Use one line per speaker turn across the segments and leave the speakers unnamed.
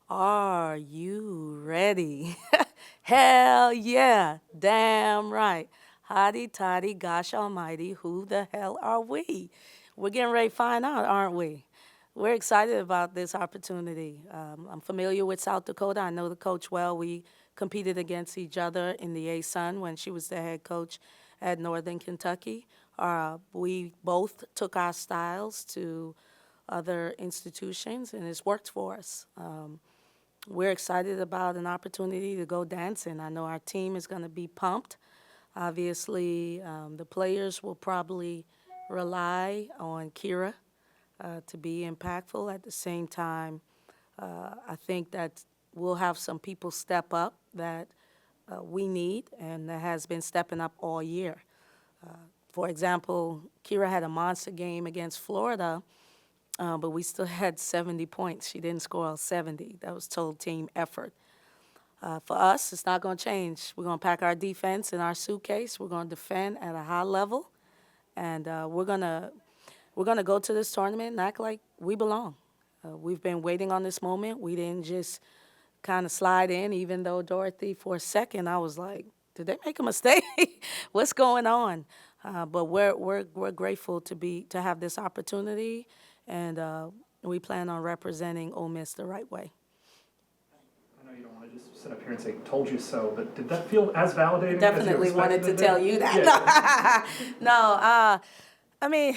Are you ready? Hell yeah, damn right. Hotty toddy, gosh almighty, who the hell are we? We're getting ready to find out, aren't we? We're excited about this opportunity. I'm familiar with South Dakota. I know the coach well. We competed against each other in the A-Sun when she was the head coach at Northern Kentucky. We both took our styles to other institutions, and it's worked for us. We're excited about an opportunity to go dancing. I know our team is going to be pumped. Obviously, the players will probably rely on Kira to be impactful. At the same time, I think that we'll have some people step up that we need and that has been stepping up all year. For example, Kira had a monster game against Florida, but we still had 70 points. She didn't score all 70. That was total team effort. For us, it's not going to change. We're going to pack our defense in our suitcase. We're going to defend at a high level, and we're gonna go to this tournament and act like we belong. We've been waiting on this moment. We didn't just kind of slide in, even though Dorothy, for a second, I was like, did they make a mistake? What's going on? But we're grateful to have this opportunity, and we plan on representing Ole Miss the right way.
I know you don't want to just sit up here and say "told you so," but did that feel as validating?
Definitely
as you
wanted to
expected it
tell
did?
you
Yeah.
that. No, I mean,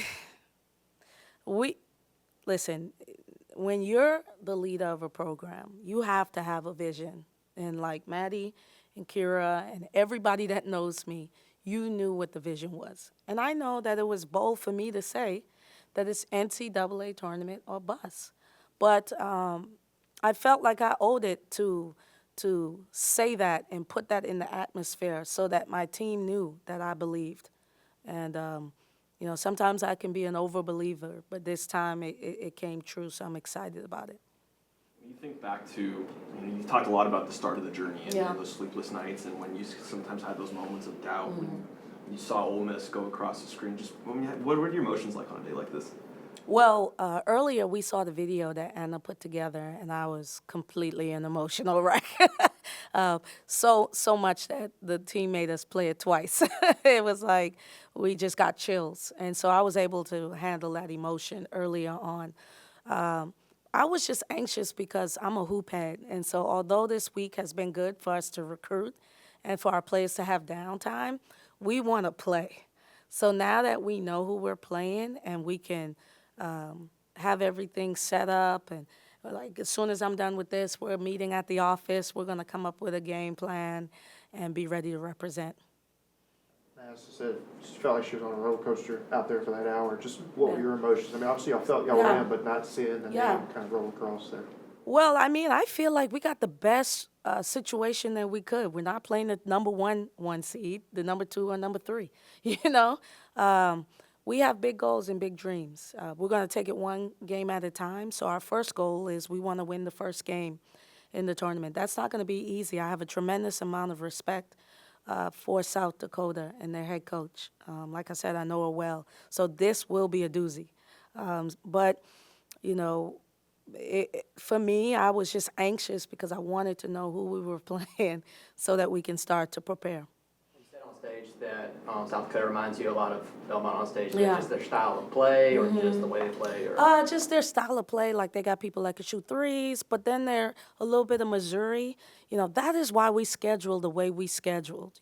we listen. When you're the leader of a program, you have to have a vision. And like Maddie and Kira and everybody that knows me, you knew what the vision was. And I know that it was bold for me to say that it's NCAA tournament or bust. But I felt like I owed it to say that and put that in the atmosphere so that my team knew that I believed. And sometimes I can be an overbeliever, but this time it came true, so I'm excited about it.
When you think back to, you talked a lot about the start of the journey and
Yeah.
those sleepless nights, and when you sometimes had those moments of doubt when you saw Ole Miss go across the screen. Just what were your emotions like on a day like this?
Well, earlier we saw the video that Anna put together, and I was completely an emotional wreck. So much that the team made us play it twice. It was like we just got chills, and so I was able to handle that emotion earlier on. I was just anxious because I'm a hoop head, and so although this week has been good for us to recruit and for our players to have downtime, we want to play. So now that we know who we're playing and we can have everything set up, and like as soon as I'm done with this, we're meeting at the office. We're going to come up with a game plan and be ready to represent.
As I said, just felt like she was on a roller coaster out there for that hour. Just what were
Yeah.
your emotions? I mean, obviously y'all felt y'all were
Yeah.
in, but not seeing the
Yeah.
name kind of roll across there.
Well, I mean, I feel like we got the best situation that we could. We're not playing the number one seed, the number two or number three. You know, we have big goals and big dreams. We're going to take it one game at a time. So our first goal is we want to win the first game in the tournament. That's not going to be easy. I have a tremendous amount of respect for South Dakota and their head coach. Like I said, I know her well. So this will be a doozy. But, you know, for me, I was just anxious because I wanted to know who we were playing so that we can start to prepare.
You said on stage that South Dakota reminds you a lot of Belmont on stage.
Yeah.
Just their style of play, or just the way they play, or
Just their style of play. Like they got people that can shoot threes, but then they're a little bit of Missouri. That is why we scheduled the way we scheduled.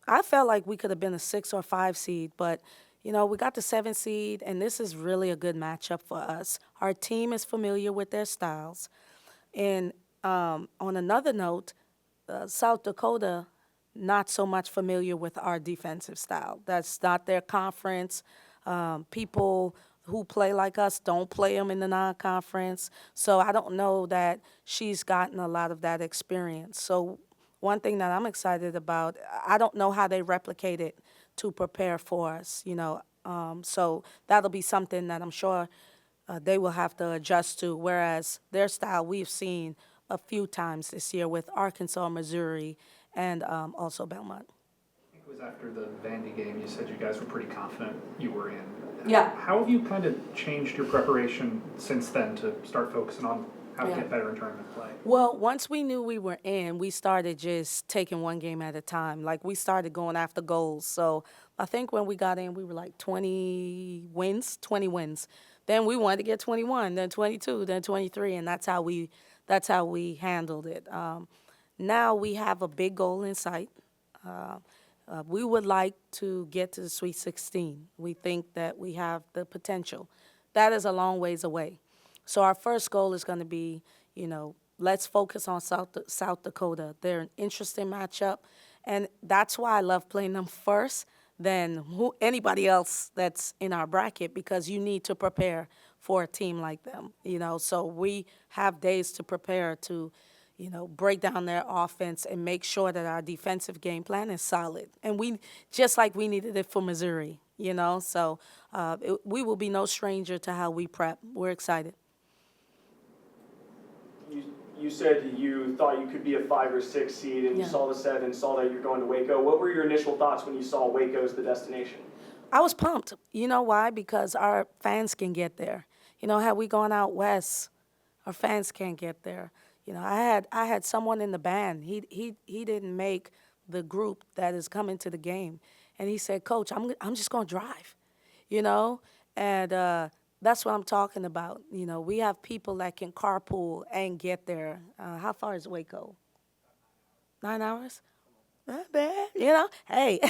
I felt like we could have been a 6 or 5 seed, but we got the 7 seed, and this is really a good matchup for us. Our team is familiar with their styles. And on another note, South Dakota, not so much familiar with our defensive style. That's not their conference. People who play like us don't play them in the non-conference. So I don't know that she's gotten a lot of that experience. So one thing that I'm excited about, I don't know how they replicate it to prepare for us, so that'll be something that I'm sure they will have to adjust to, whereas their style we've seen a few times this year with Arkansas, Missouri, and also Belmont.
I think it was after the Vandy game. You said you guys were pretty confident you were in.
Yeah.
How have you kind of changed your preparation since then to start focusing on how to
Yeah.
get better in tournament play?
Well, once we knew we were in, we started just taking one game at a time. Like we started going after goals. So I think when we got in, we were like 20 wins, 20 wins. Then we wanted to get 21, then 22, then 23, and that's how we handled it. Now we have a big goal in sight. We would like to get to the Sweet 16. We think that we have the potential. That is a long ways away. So our first goal is going to be, let's focus on South Dakota. They're an interesting matchup, and that's why I love playing them first than anybody else that's in our bracket, because you need to prepare for a team like them. So we have days to prepare to break down their offense and make sure that our defensive game plan is solid. And just like we needed it for Missouri, So we will be no stranger to how we prep. We're excited.
You said you thought you could be a 5 or 6 seed, and you
Yeah.
saw the 7, saw that you're going to Waco. What were your initial thoughts when you saw Waco as the destination?
I was pumped. You know why? Because our fans can get there. Had we gone out west, our fans can't get there. I had someone in the band. He didn't make the group that is coming to the game, and he said, "Coach, I'm just gonna drive," and that's what I'm talking about. We have people that can carpool and get there. How far is Waco? 9 hours? Not bad, Hey,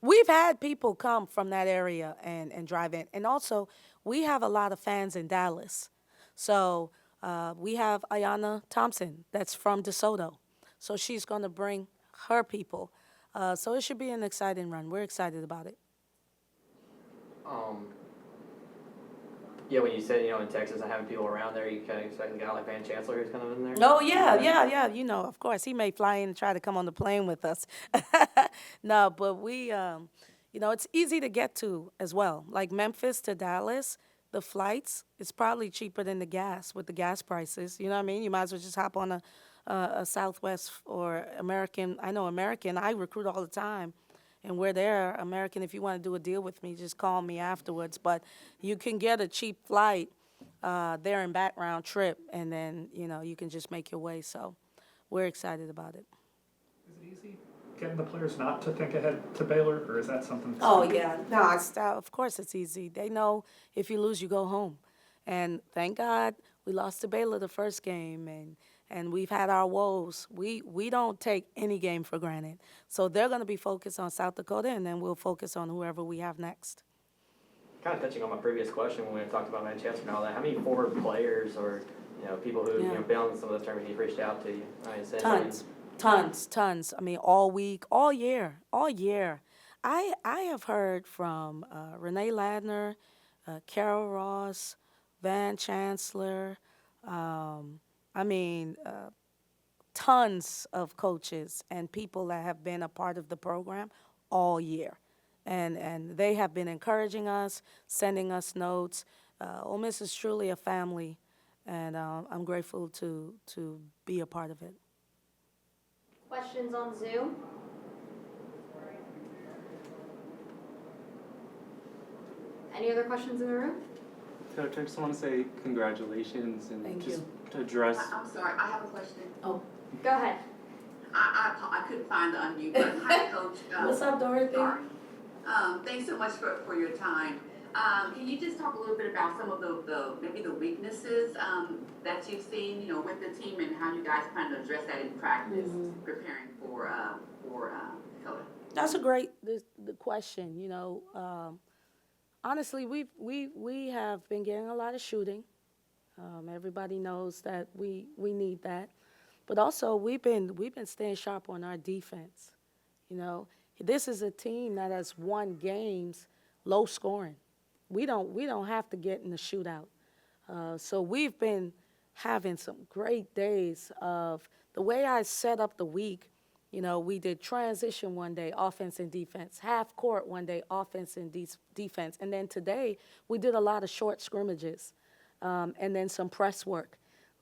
we've had people come from that area and drive in. And also, we have a lot of fans in Dallas. So we have Ayanna Thompson that's from DeSoto. So she's going to bring her people. So it should be an exciting run. We're excited about it.
Yeah, when you said, in Texas, and having people around there, you kind of expect a guy like Van Chancellor who's kind of in there?
Oh, yeah. Of course, he may fly in and try to come on the plane with us. No, but we, it's easy to get to as well. Like Memphis to Dallas, the flights, it's probably cheaper than the gas with the gas prices. You know what I mean? You might as well just hop on a Southwest or American. I know American, I recruit all the time. And we're there, American, if you want to do a deal with me, just call me afterwards. But you can get a cheap flight there and back round trip, and then, you can just make your way. So we're excited about it.
Is it easy getting the players not to think ahead to Baylor, or is that something?
Oh, yeah. No, of course it's easy. They know if you lose, you go home. And thank God we lost to Baylor the first game, and we've had our woes. We don't take any game for granted. So they're going to be focused on South Dakota, and then we'll focus on whoever we have next.
Kind of touching on my previous question when we talked about Van Chancellor and all that, how many former players or people who
Yeah.
been on some of the tournaments you've reached out to you?
Tons. I mean, all week, all year. I have heard from Renee Ladner, Carol Ross, Van Chancellor. Tons of coaches and people that have been a part of the program all year. And they have been encouraging us, sending us notes. Ole Miss is truly a family, and I'm grateful to be a part of it.
Questions on Zoom? Any other questions in the room?
Coach, I just want to say congratulations and
Thank
just
you.
to address.
I'm sorry, I have a question.
Oh,
Go ahead.
I couldn't find the unmute button. Hi, Coach.
what's up, Dorothy?
Sorry. Thanks so much for your time. Can you just talk a little bit about some of the maybe the weaknesses that you've seen, with the team, and how you guys plan to address that in practice, preparing for Dakota?
That's a great the question. Honestly, we have been getting a lot of shooting. Everybody knows that we need that, but also we've been staying sharp on our defense. This is a team that has won games low scoring. We don't have to get in the shootout. So we've been having some great days of the way I set up the week. We did transition one day, offense and defense, half court one day, offense and defense. And then today we did a lot of short scrimmages and then some press work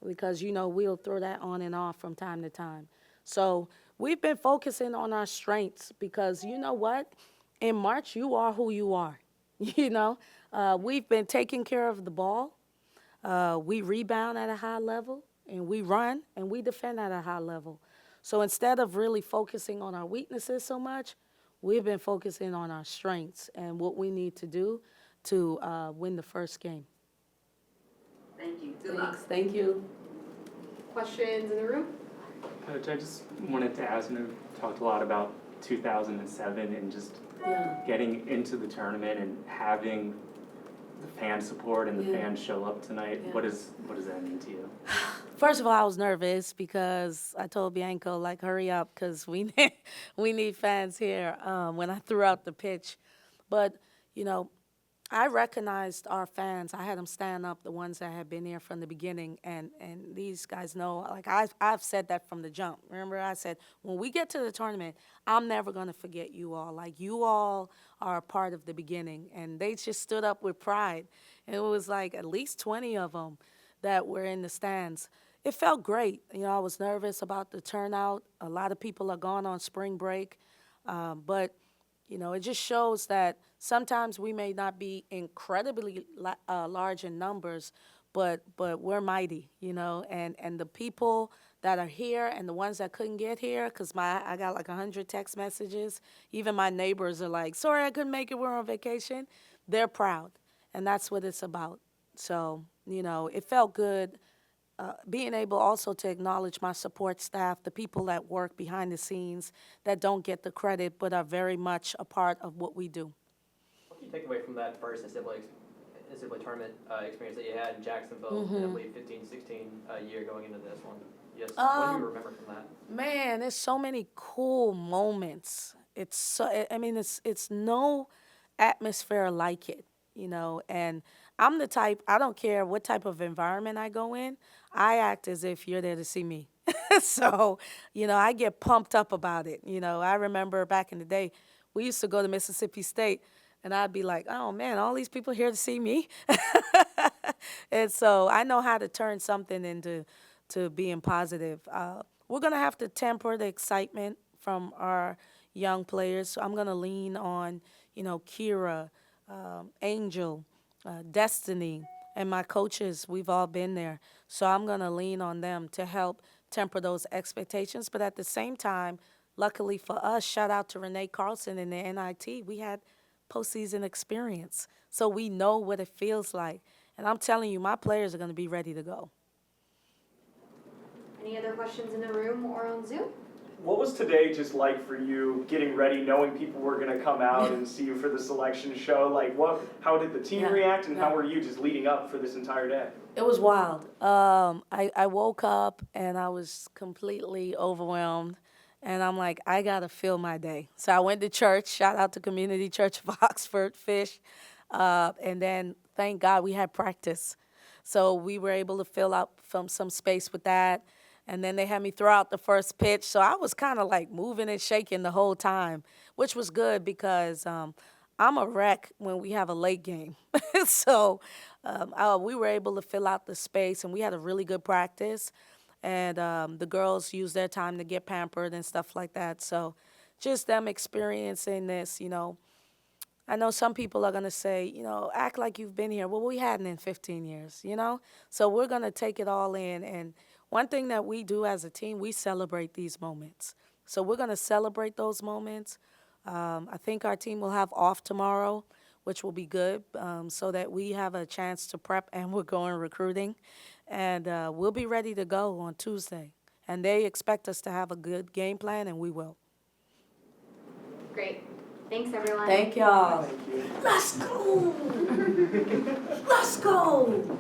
because, we'll throw that on and off from time to time. So we've been focusing on our strengths because you know what? In March, you are who you are. We've been taking care of the ball. We rebound at a high level, and we run and we defend at a high level. So instead of really focusing on our weaknesses so much, we've been focusing on our strengths and what we need to do to win the first game.
Thank you. Good luck.
Thank you.
Questions in the room?
Coach, I just wanted to ask, you talked a lot about 2007 and just
Yeah.
getting into the tournament and having the fan support and the
Yeah.
fans show up tonight.
Yeah.
What does that mean to you?
First of all, I was nervous because I told Bianco, like, hurry up because we need fans here when I threw out the pitch. But, I recognized our fans. I had them stand up, the ones that had been here from the beginning. And these guys know, like, I've said that from the jump. Remember, I said, when we get to the tournament, I'm never going to forget you all. Like, you all are a part of the beginning. And they just stood up with pride. And it was like at least 20 of them that were in the stands. It felt great. I was nervous about the turnout. A lot of people are gone on spring break. But it just shows that sometimes we may not be incredibly large in numbers, but we're mighty, and the people that are here and the ones that couldn't get here, because I got like 100 text messages. Even my neighbors are like, sorry, I couldn't make it, we're on vacation. They're proud, and that's what it's about. So, it felt good. Being able also to acknowledge my support staff, the people that work behind the scenes that don't get the credit but are very much a part of what we do.
What do you take away from that first NCAA tournament experience that you had in Jacksonville, I believe 15-16 year going into this one? Yes. What do you remember from that?
Man, there's so many cool moments. It's no atmosphere like it, and I'm the type, I don't care what type of environment I go in, I act as if you're there to see me. So, I get pumped up about it. I remember back in the day, we used to go to Mississippi State, and I'd be like, oh, man, all these people here to see me? And so I know how to turn something into being positive. We're going to have to temper the excitement from our young players. So I'm going to lean on, Kira, Angel, Destiny, and my coaches. We've all been there. So I'm going to lean on them to help temper those expectations. But at the same time, luckily for us, shout out to Renee Carlson in the NIT, we had postseason experience. So we know what it feels like. And I'm telling you, my players are going to be ready to go.
Any other questions in the room or on Zoom?
What was today just like for you, getting ready, knowing people were going to come out and see you for the selection show? Like, how did the team react, and how were you just leading up for this entire day?
It was wild. I woke up and I was completely overwhelmed. And I'm like, I got to fill my day. So I went to church. Shout out to Community Church of Oxford, Fish. And then, thank God, we had practice. So we were able to fill out from some space with that. And then they had me throw out the first pitch. So I was kind of like moving and shaking the whole time, which was good because I'm a wreck when we have a late game. So we were able to fill out the space, and we had a really good practice. And the girls used their time to get pampered and stuff like that. So just them experiencing this, I know some people are going to say, act like you've been here. Well, we hadn't in 15 years, So we're going to take it all in. And one thing that we do as a team, we celebrate these moments. So we're going to celebrate those moments. I think our team will have off tomorrow, which will be good, so that we have a chance to prep, and we're going recruiting. And we'll be ready to go on Tuesday. And they expect us to have a good game plan, and we will.
Great. Thanks, everyone.
Thank y'all.
Thank you.
Let's go. Let's go.